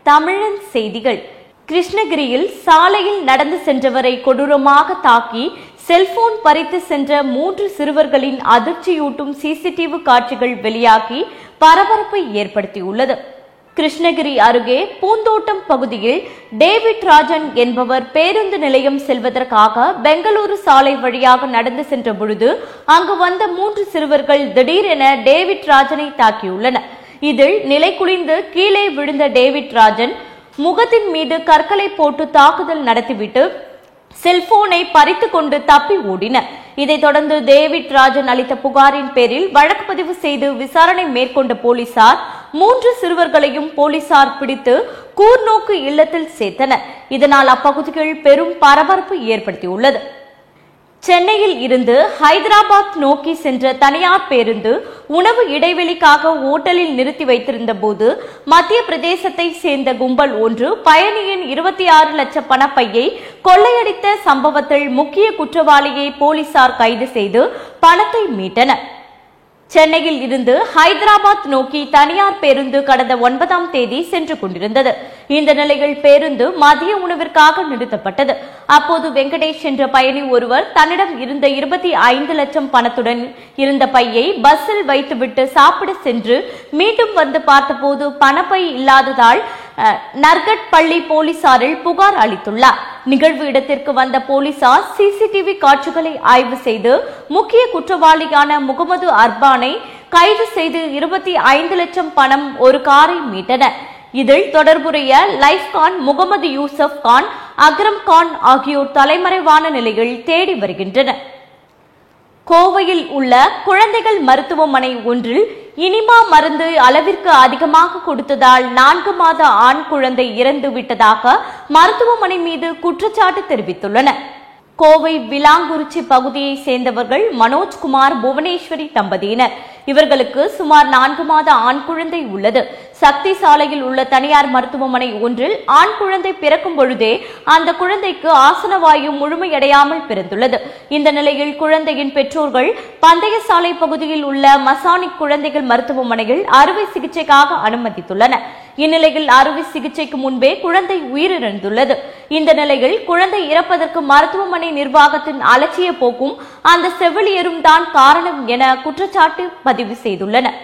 தமிழன் செய்திகள். கிருஷ்ணகிரியில் சாலையில் நடந்து சென்றவரை கொடூரமாக தாக்கி செல்போன் பறித்து சென்ற 3 சிறுவர்களின் அதிர்ச்சியூட்டும் சிசிடிவி காட்சிகள் வெளியாகி பரபரப்பை ஏற்படுத்தியுள்ளது. கிருஷ்ணகிரி அருகே பூந்தோட்டம் பகுதியில் டேவிட் ராஜன் என்பவர் பேருந்து நிலையம் செல்வதற்காக பெங்களூரு சாலை வழியாக நடந்து சென்ற பொழுது அங்கு வந்த 3 சிறுவர்கள் திடீரென டேவிட் ராஜனை தாக்கியுள்ளனர். இதில் நிலை குலைந்து கீழே விழுந்த டேவிட் ராஜன் முகத்தின் மீது கற்களை போட்டு தாக்குதல் நடத்திவிட்டு செல்போனை பறித்து கொண்டு தப்பி ஓடினர். இதைத் தொடர்ந்து டேவிட் ராஜன் அளித்த புகாரின் பேரில் வழக்கு பதிவு செய்து விசாரணை மேற்கொண்ட போலீசார் 3 சிறுவர்களையும் போலீசார் பிடித்து கூர்நோக்கு இல்லத்தில் சேர்த்தனர். இதனால் அப்பகுதியில் பெரும் பரபரப்பு ஏற்படுத்தியுள்ளது. சென்னையில் இருந்து ஹைதராபாத் நோக்கி சென்ற தனியார் பேருந்து உணவு இடைவெளிக்காக ஓட்டலில் நிறுத்தி வைத்திருந்த போது மத்திய பிரதேசத்தை சேர்ந்த கும்பல் ஒன்று பயணியின் 26 லட்சம் பணப்பையை கொள்ளையடித்த சம்பவத்தில் முக்கிய குற்றவாளியை போலீசார் கைது செய்து பணத்தை மீட்டனர். சென்னையில் இருந்து ஹைதராபாத் நோக்கி தனியார் பேருந்து கடந்த 9ஆம் தேதி சென்று கொண்டிருந்தது. இந்த நிலையில் பேருந்து மதிய உணவிற்காக நிறுத்தப்பட்டது. அப்போது வெங்கடேஷ் என்ற பயணி ஒருவர் தன்னிடம் இருந்த 25 லட்சம் பணத்துடன் இருந்த பையை பஸ்ஸில் வைத்துவிட்டு சாப்பிட சென்று மீண்டும் வந்து பார்த்தபோது பணப்பை இல்லாததால் நர்கட் பள்ளி போலீசாரில் புகார் அளித்துள்ளார். நிகழ்வு இடத்திற்கு வந்த போலீசார் சிசிடிவி காட்சிகளை ஆய்வு செய்து முக்கிய குற்றவாளியான முகமது அர்பானை கைது செய்து 25 லட்சம் பணம் ஒரு காரை மீட்டனர். இதில் தொடர்புடைய லைஃப் கான், முகமது யூசப் கான், அக்ரம் கான் ஆகியோர் தலைமறைவான நிலையில் தேடி வருகின்றனர். கோவையில் உள்ள குழந்தைகள் மருத்துவமனை ஒன்றில் இனிமா மருந்து அளவிற்கு அதிகமாக கொடுத்ததால் 4 மாத ஆண் குழந்தை இறந்து விட்டதாக மருத்துவமனை மீது குற்றச்சாட்டு தெரிவித்துள்ளனர். கோவை விலாங்குறிச்சி பகுதியை சேர்ந்தவர்கள் மனோஜ்குமார், புவனேஸ்வரி தம்பதியினர். இவர்களுக்கு சுமார் 4 மாத ஆண் குழந்தை உள்ளது. சக்தி சாலையில் உள்ள தனியார் மருத்துவமனை ஒன்றில் ஆண் குழந்தை பிறக்கும் பொழுதே அந்த குழந்தைக்கு ஆசனவாயு முழுமையடையாமல் பிறந்துள்ளது. இந்த நிலையில் குழந்தையின் பெற்றோர்கள் பந்தய சாலை பகுதியில் உள்ள மசானிக் குழந்தைகள் மருத்துவமனையில் அறுவை சிகிச்சைக்காக அனுமதித்துள்ளனர். இந்நிலையில் அறுவை சிகிச்சைக்கு முன்பே குழந்தை உயிரிழந்துள்ளது. இந்த நிலையில் குழந்தை இறப்பதற்கு மருத்துவமனை நிர்வாகத்தின் அலட்சிய போக்கும் அந்த செவிலியரும் தான் காரணம் என குற்றச்சாட்டு பதிவு செய்துள்ளனர்.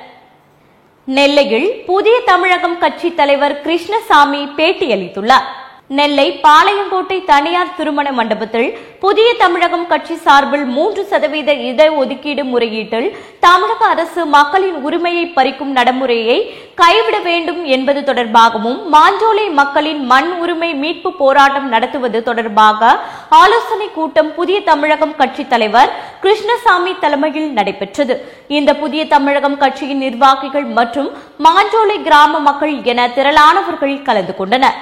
நெல்லையில் புதிய தமிழகம் கட்சி தலைவர் கிருஷ்ணசாமி பேட்டியளித்துள்ளார். நெல்லை பாளையங்கோட்டை தனியார் திருமண மண்டபத்தில் புதிய தமிழகம் கட்சி சார்பில் 3% இடஒதுக்கீடு முறையீட்டில் தமிழக அரசு மக்களின் உரிமையை பறிக்கும் நடைமுறையை கைவிட வேண்டும் என்பது தொடர்பாகவும் மாஞ்சோலை மக்களின் மண் உரிமை மீட்பு போராட்டம் நடத்துவது தொடர்பாக ஆலோசனை கூட்டம் புதிய தமிழகம் கட்சி தலைவர் கிருஷ்ணசாமி தலைமையில் நடைபெற்றது. இந்த புதிய தமிழகம் கட்சியின் நிர்வாகிகள் மற்றும் மாஞ்சோலை கிராம மக்கள் என திரளானவர்கள் கலந்து கொண்டனர்.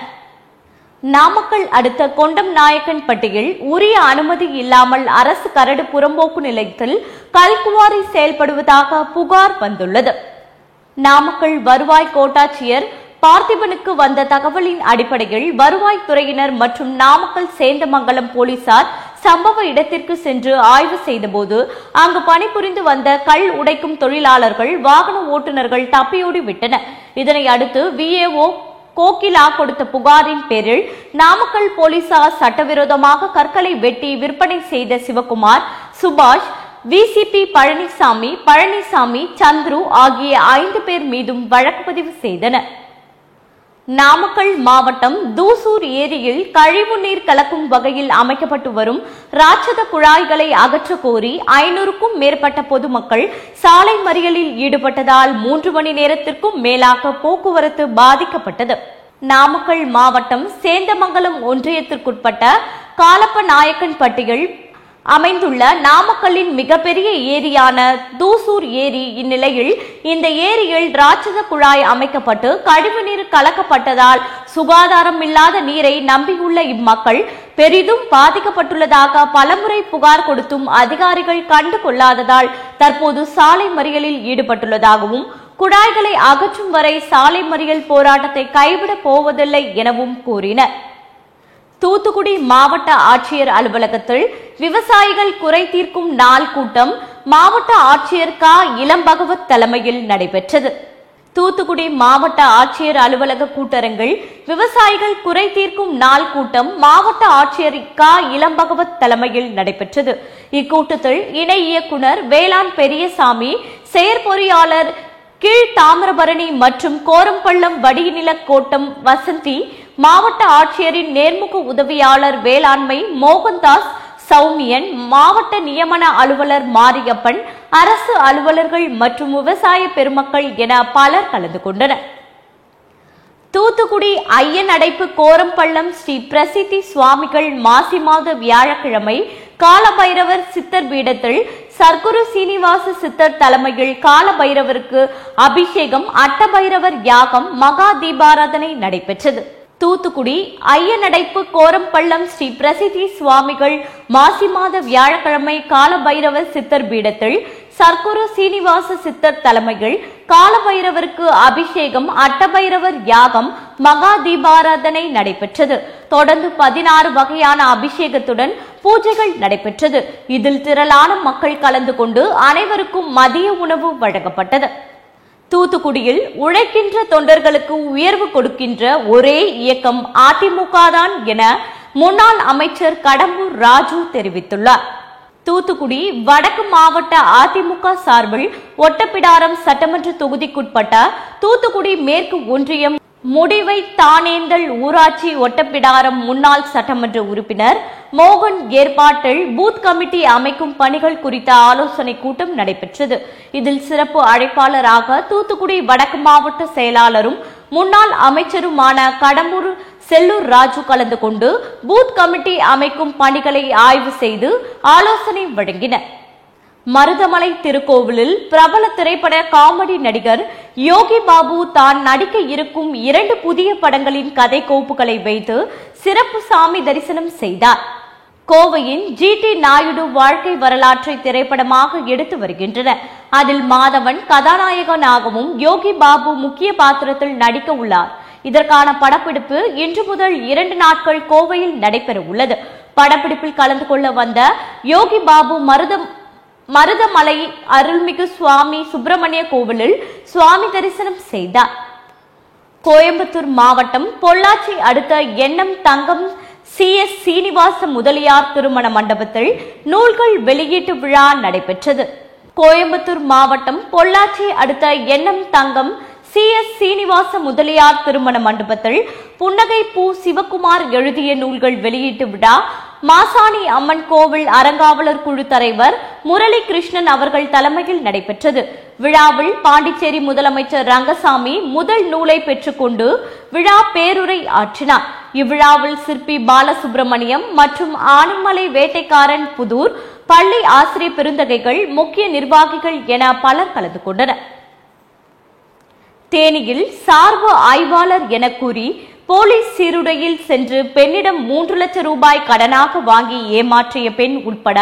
நாமக்கல் அடுத்த கொண்டம் நாயக்கன்பட்டியில் உரிய அனுமதி இல்லாமல் அரசு கரடு புறம்போக்கு நிலையத்தில் கல்குவாரி செயல்படுவதாக புகார் வந்துள்ளது. நாமக்கல் வருவாய் கோட்டாட்சியர் பார்த்திபனுக்கு வந்த தகவலின் அடிப்படையில் வருவாய்த்துறையினர் மற்றும் நாமக்கல் சேந்தமங்கலம் போலீசார் சம்பவ இடத்திற்கு சென்று ஆய்வு செய்தபோது அங்கு பணிபுரிந்து வந்த கல் உடைக்கும் தொழிலாளர்கள், வாகன ஓட்டுநர்கள் தப்பியோடி விட்டனர். இதனை அடுத்து விஏஓ கோகிலா கொடுத்த புகாரின் பேரில் நாமக்கல் போலீசார் சட்டவிரோதமாக கற்களை வெட்டி விற்பனை செய்த சிவகுமார், சுபாஷ், விசிபி பழனிசாமி, சந்துரு ஆகிய 5 பேர் மீதும் வழக்கு பதிவு செய்தனர். நாமக்கல் மாவட்டம் தூசூர் ஏரியில் கழிவு நீர் கலக்கும் வகையில் அமைக்கப்பட்டு வரும் ராட்சத குழாய்களை அகற்ற கோரி 500க்கும் மேற்பட்ட பொதுமக்கள் சாலை மறியலில் ஈடுபட்டதால் 3 மணி நேரத்திற்கும் மேலாக போக்குவரத்து பாதிக்கப்பட்டது. நாமக்கல் மாவட்டம் சேந்தமங்கலம் ஒன்றியத்திற்குட்பட்ட காலப்ப நாயக்கன்பட்டியில் அமைந்துள்ள நாமக்கல்லின் மிகப்பெரிய ஏரியான தூசூர் ஏரி. இந்நிலையில் இந்த ஏரியில் ராட்சத குழாய் அமைக்கப்பட்டு கழிவுநீர் கலக்கப்பட்டதால் சுகாதாரம் இல்லாத நீரை நம்பியுள்ள இம்மக்கள் பெரிதும் பாதிக்கப்பட்டுள்ளதாக பலமுறை புகார் கொடுத்தும் அதிகாரிகள் கண்டு கொள்ளாததால் தற்போது சாலை மறியலில் ஈடுபட்டுள்ளதாகவும் குழாய்களை அகற்றும் வரை சாலை மறியல் போராட்டத்தை கைவிடப் போவதில்லை எனவும் கூறினர். தூத்துக்குடி மாவட்ட ஆட்சியர் அலுவலகத்தில் விவசாயிகள் குறை தீர்க்கும் நாள் கூட்டம் மாவட்ட ஆட்சியர் க. இளம்பகவத் தலைமையில் நடைபெற்றது. தூத்துக்குடி மாவட்ட ஆட்சியர் அலுவலக கூட்டரங்கில் விவசாயிகள் குறை தீர்க்கும் நாள் கூட்டம் மாவட்ட ஆட்சியர் இளம்பகவத் தலைமையில் நடைபெற்றது. இக்கூட்டத்தில் இணை இயக்குநர் வேளாண் பெரியசாமி, செயற்பொறியாளர் கீழ் தாமிரபரணி மற்றும் கோரம்பள்ளம் வடிநில கோட்டம் வசந்தி, மாவட்ட ஆட்சியரின் நேர்முக உதவியாளர் வேளாண்மை மோகன்தாஸ், சௌமியன், மாவட்ட நியமன அலுவலர் மாரியப்பன், அரசு அலுவலர்கள் மற்றும் விவசாய பெருமக்கள் என பலர் கலந்து கொண்டனர். தூத்துக்குடி ஐயன் அடைப்பு கோரம்பள்ளம் ஸ்ரீ பிரசித்தி சுவாமிகள் மாசி மாத வியாழக்கிழமை காலபைரவர் சித்தர் பீடத்தில் சர்க்குரு சீனிவாச சித்தர் தலைமையில் காலபைரவருக்கு அபிஷேகம், அட்டபைரவர் யாகம், மகா தீபாராதனை நடைபெற்றது. தூத்துக்குடி ஐயனடைப்பு கோரம்பள்ளம் ஸ்ரீ பிரசித்தி சுவாமிகள் மாசி மாத வியாழக்கிழமை காலபைரவர் சித்தர் பீடத்தில் சர்க்குரு சீனிவாச சித்தர் தலைமையில் காலபைரவருக்கு அபிஷேகம், அட்டபைரவர் யாகம், மகா தீபாராதனை நடைபெற்றது. தொடர்ந்து 16 வகையான அபிஷேகத்துடன் பூஜைகள் நடைபெற்றது. இதில் திரளான மக்கள் கலந்து கொண்டு அனைவருக்கும் மதிய உணவு வழங்கப்பட்டது. தூத்துக்குடியில் உழைக்கின்ற தொண்டர்களுக்கு உயர்வு கொடுக்கின்ற ஒரே இயக்கம் அதிமுக தான் என முன்னாள் அமைச்சர் கடம்பூர் ராஜு தெரிவித்துள்ளார். தூத்துக்குடி வடக்கு மாவட்ட அதிமுக சார்பில் ஒட்டப்பிடாரம் சட்டமன்ற தொகுதிக்குட்பட்ட தூத்துக்குடி மேற்கு ஒன்றியம் முடிவை தானேந்தல் ஊராட்சி ஒட்டப்பிடாரம் முன்னாள் சட்டமன்ற உறுப்பினர் மோகன் ஏற்பாட்டில் பூத் கமிட்டி அமைக்கும் பணிகள் குறித்த ஆலோசனை கூட்டம் நடைபெற்றது. இதில் சிறப்பு அழைப்பாளராக தூத்துக்குடி வடக்கு மாவட்ட செயலாளரும் முன்னாள் அமைச்சருமான கடம்பூர் செல்லூர் ராஜு கலந்து கொண்டு பூத் கமிட்டி அமைக்கும் பணிகளை ஆய்வு செய்து ஆலோசனை வழங்கினர். மருதமலை திருக்கோவிலில் பிரபல திரைப்பட காமெடி நடிகர் யோகி பாபு தான் நடிக்க இருக்கும் 2 புதிய படங்களின் கதை கோப்புகளை வைத்து சிறப்பு சாமி தரிசனம் செய்தார். கோவையின் GT நாயுடு வாழ்க்கை வரலாற்றை திரைப்படமாக எடுத்து வருகின்றனர். அதில் மாதவன் கதாநாயகனாகவும் யோகி பாபு முக்கிய பாத்திரத்தில் நடிக்க உள்ளார். இதற்கான படப்பிடிப்பு இன்று முதல் 2 நாட்கள் கோவையில் நடைபெற உள்ளது. படப்பிடிப்பில் கலந்து கொள்ள வந்த யோகி பாபு மருதமலை அருள்மிகு சுவாமி சுப்பிரமணிய கோவிலில் சுவாமி தரிசனம் செய்தார். கோயம்புத்தூர் மாவட்டம் பொள்ளாச்சி அடுத்த எண்ணம் தங்கம் CS சீனிவாச முதலியார் திருமண மண்டபத்தில் நூல்கள் வெளியீட்டு விழா நடைபெற்றது. கோயம்புத்தூர் மாவட்டம் பொள்ளாச்சி அடுத்த எண்ணம் தங்கம் CS சீனிவாச முதலியார் திருமண மண்டபத்தில் புன்னகை பூ சிவகுமார் எழுதிய நூல்கள் வெளியீட்டு விழா மாசாணி அம்மன் கோவில் அறங்காவலர் குழு தலைவர் முரளி கிருஷ்ணன் அவர்கள் தலைமையில் நடைபெற்றது. விழாவில் பாண்டிச்சேரி முதலமைச்சர் ரங்கசாமி முதல் நூலை பெற்றுக்கொண்டு விழா பேருரை ஆற்றினார். இவ்விழாவில் சிற்பி பாலசுப்பிரமணியம் மற்றும் ஆனைமலை வேட்டைக்காரன் புதூர் பள்ளி ஆசிரியர் பெருந்தகைகள், முக்கிய நிர்வாகிகள் என பலர் கலந்து கொண்டனர். தேனியில் சார்பு ஆய்வாளர் என கூறி போலீஸ் சீருடையில் சென்று பெண்ணிடம் 3 லட்சம் ரூபாய் கடனாக வாங்கி ஏமாற்றிய பெண் உட்பட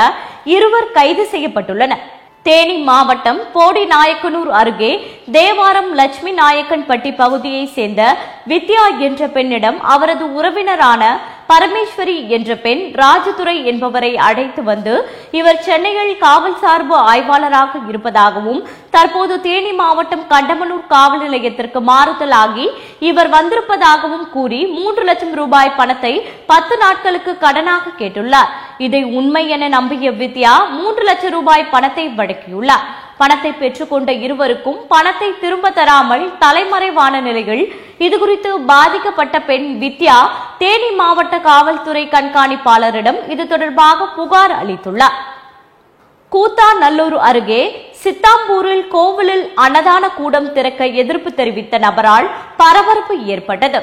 2 கைது செய்யப்பட்டுள்ளனர். தேனி மாவட்டம் போடிநாயக்கனூர் அருகே தேவாரம் லட்சுமி நாயக்கன்பட்டி பகுதியை சேர்ந்த வித்யா என்ற பெண்ணிடம் அவரது உறவினரான பரமேஸ்வரி என்ற பெண் ராஜதுரை என்பவரை அழைத்து வந்து இவர் சென்னையில் காவல் சார்பு ஆய்வாளராக இருப்பதாகவும் தற்போது தேனி மாவட்டம் கண்டமனூர் காவல் நிலையத்திற்கு மாறுதலாகி இவர் வந்திருப்பதாகவும் கூறி 3 லட்சம் ரூபாய் பணத்தை 10 நாட்களுக்கு கடனாக கேட்டுள்ளார். இதை உண்மை என நம்பிய வித்யா 3 லட்சம் ரூபாய் பணத்தை வழங்கியுள்ளார். பணத்தை பெற்றுக்கொண்ட இருவருக்கும் பணத்தை திரும்ப தராமல் தலைமறைவான நிலையில் இதுகுறித்து பாதிக்கப்பட்ட பெண் வித்யா தேனி மாவட்ட காவல்துறை கண்காணிப்பாளரிடம் இது தொடர்பாக புகார் அளித்துள்ளார். கூத்தாநல்லூர் அருகே சித்தாம்பூரில் கோவிலில் அன்னதான கூடம் திறக்க எதிர்ப்பு தெரிவித்த நபரால் பரபரப்பு ஏற்பட்டது.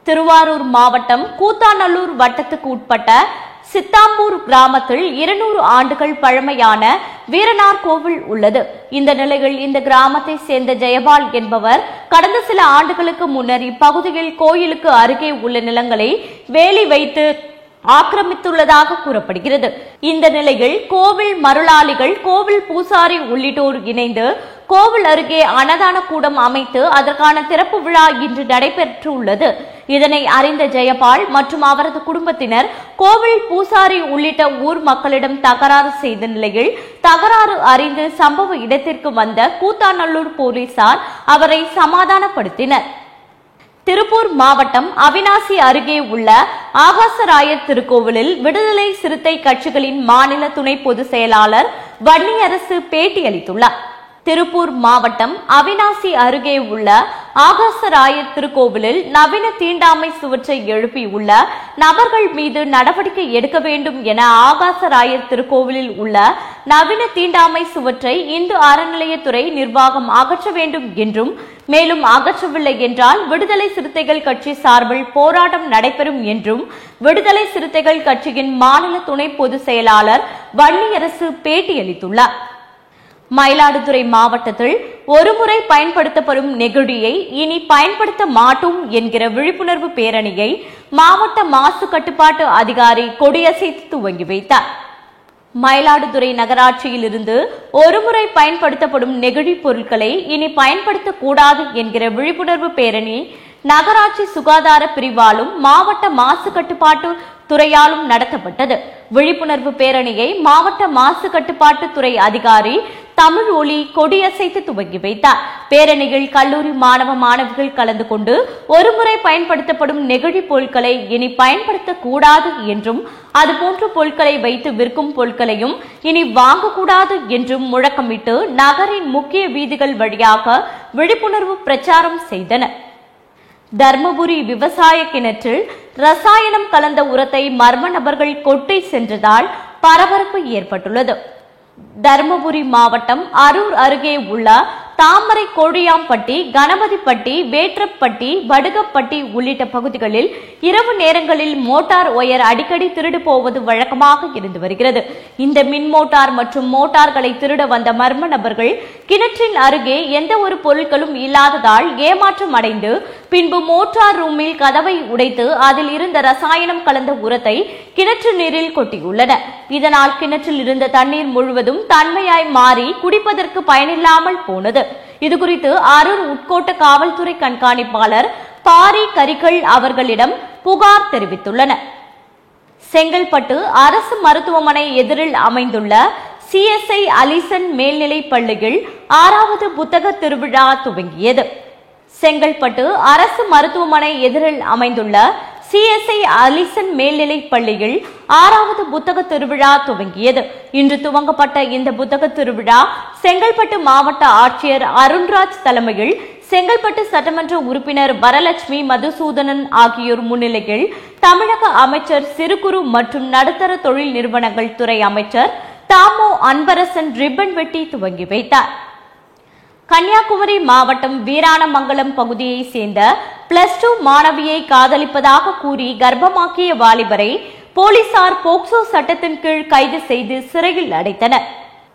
திருவாரூர் மாவட்டம் கூத்தாநல்லூர் வட்டத்துக்கு உட்பட்ட சித்தாம்பூர் கிராமத்தில் 200 ஆண்டுகள் பழமையான வீரனார் கோவில் உள்ளது. இந்த நிலையில் இந்த கிராமத்தை சேர்ந்த ஜெயபால் என்பவர் கடந்த சில ஆண்டுகளுக்கு முன்னர் இப்பகுதியில் கோயிலுக்கு அருகே உள்ள நிலங்களை வேலி வைத்து ஆக்கிரமித்துள்ளதாக கூறப்படுகிறது. இந்த நிலையில் கோவில் மருளாளிகள், கோவில் பூசாரி உள்ளிட்டோர் இணைந்து கோவில் அருகே அன்னதான கூடம் அமைத்து அதற்கான திறப்பு விழா இன்று நடைபெற்றுள்ளது. இதனை அறிந்த ஜெயபால் மற்றும் அவரது குடும்பத்தினர் கோவில் பூசாரி உள்ளிட்ட ஊர் மக்களிடம் தகராறு செய்த நிலையில் தகராறு அறிந்து சம்பவ இடத்திற்கு வந்த கூத்தாநல்லூர் போலீசார் அவரை சமாதானப்படுத்தினர். திருப்பூர் மாவட்டம் அவிநாசி அருகே உள்ள ஆகாசராயர் திருக்கோவிலில் விடுதலை சிறுத்தை கட்சிகளின் மாநில துணை பொதுச் செயலாளர் வன்னியரசு பேட்டியளித்துள்ளார். திருப்பூர் மாவட்டம் அவிநாசி அருகே உள்ள ஆகாசராயர் திருக்கோவிலில் நவீன தீண்டாமை சுவற்றை எழுப்பியுள்ள நபர்கள் மீது நடவடிக்கை எடுக்க வேண்டும் என ஆகாசராயர் திருக்கோவிலில் உள்ள நவீன தீண்டாமை சுவற்றை இந்து அறநிலையத்துறை நிர்வாகம் அகற்ற வேண்டும் என்றும், மேலும் அகற்றவில்லை என்றால் விடுதலை சிறுத்தைகள் கட்சி சார்பில் போராட்டம் நடைபெறும் என்றும் விடுதலை சிறுத்தைகள் கட்சியின் மாநில துணை பொதுச் செயலாளர் வன்னியரசு பேட்டியளித்துள்ளார். மயிலாடுதுறை மாவட்டத்தில் ஒருமுறை பயன்படுத்தப்படும் நெகிழியை இனி பயன்படுத்த மாட்டோம் என்கிற விழிப்புணர்வு பேரணியை மாவட்ட மாசு கட்டுப்பாட்டு அதிகாரி கொடியசைத்து துவங்கி வைத்தார். மயிலாடுதுறை நகராட்சியில் இருந்து ஒருமுறை பயன்படுத்தப்படும் நெகிழி பொருட்களை இனி பயன்படுத்தக்கூடாது என்கிற விழிப்புணர்வு பேரணி நகராட்சி சுகாதார பிரிவாலும் மாவட்ட மாசு கட்டுப்பாட்டு துறையாலும் நடத்தப்பட்டது. விழிப்புணர்வு பேரணியை மாவட்ட மாசு கட்டுப்பாட்டு துறை அதிகாரி தமிழ் ஒளி கொடியசைத்து துவங்கி வைத்தார். பேரணியில் கல்லூரி மாணவ மாணவிகள் கலந்து கொண்டு ஒருமுறை பயன்படுத்தப்படும் நெகிழி பொருட்களை இனி பயன்படுத்தக்கூடாது என்றும், அதுபோன்ற பொருட்களை வைத்து விற்கும் பொருட்களையும் இனி வாங்கக்கூடாது என்றும் முழக்கமிட்டு நகரின் முக்கிய வீதிகள் வழியாக விழிப்புணர்வு பிரச்சாரம் செய்தனர். தர்மபுரி விவசாய கிணற்றில் ரசாயனம் கலந்த உரத்தை மர்ம நபர்கள் கொட்டி சென்றதால் பரபரப்பு ஏற்பட்டுள்ளது. தர்மபுரி மாவட்டம் அரூர் அருகே உள்ள தாமரை கோழியாம்பட்டி, கணபதிப்பட்டி, வேற்றப்பட்டி, வடுகப்பட்டி உள்ளிட்ட பகுதிகளில் இரவு நேரங்களில் மோட்டார் ஒயர் அடிக்கடி திருடு போவது வழக்கமாக இருந்து வருகிறது. இந்த மின் மோட்டார் மற்றும் மோட்டார்களை திருட வந்த மர்ம நபர்கள் கிணற்றின் அருகே எந்த ஒரு பொருட்களும் இல்லாததால் ஏமாற்றம் அடைந்து பின்பு மோட்டார் ரூமில் கதவை உடைத்து அதில் இருந்த ரசாயனம் கலந்த உரத்தை கிணற்று நீரில் கொட்டியுள்ளனர். இதனால் கிணற்றில் இருந்த தண்ணீர் முழுவதும் தன்மையாய் மாறி குடிப்பதற்கு பயனில்லாமல் போனது. இதுகுறித்து அரூர் உட்கோட்ட காவல்துறை கண்காணிப்பாளர் பாரி கரிகள் அவர்களிடம் புகார் தெரிவித்துள்ளனர். செங்கல்பட்டு அரசு மருத்துவமனை எதிரில் அமைந்துள்ள CSI அலிசன் மேல்நிலைப் பள்ளியில் 6வது புத்தக திருவிழா துவங்கியது. செங்கல்பட்டு அரசு மருத்துவமனை எதிரில் அமைந்துள்ள CSI அலிசன் மேல்நிலைப் பள்ளியில் 6வது புத்தக திருவிழா துவங்கியது. இன்று துவங்கப்பட்ட இந்த புத்தக திருவிழா செங்கல்பட்டு மாவட்ட ஆட்சியர் அருண்ராஜ் தலைமையில் செங்கல்பட்டு சட்டமன்ற உறுப்பினர் வரலட்சுமி மதுசூதனன் ஆகியோர் முன்னிலையில் தமிழக அமைச்சர் சிறு குறு மற்றும் நடுத்தர தொழில் நிறுவனங்கள் துறை அமைச்சர் தாமோ அன்பரசன் ரிப்பன் வெட்டி துவங்கி வைத்தார். கன்னியாகுமரி மாவட்டம் வீராணமங்கலம் பகுதியை சேர்ந்த +2 மாணவியை காதலிப்பதாக கூறி கர்ப்பமாக்கிய வாலிபரை போலீசார் போக்சோ சட்டத்தின் கீழ் கைது செய்து சிறையில் அடைத்தனர்.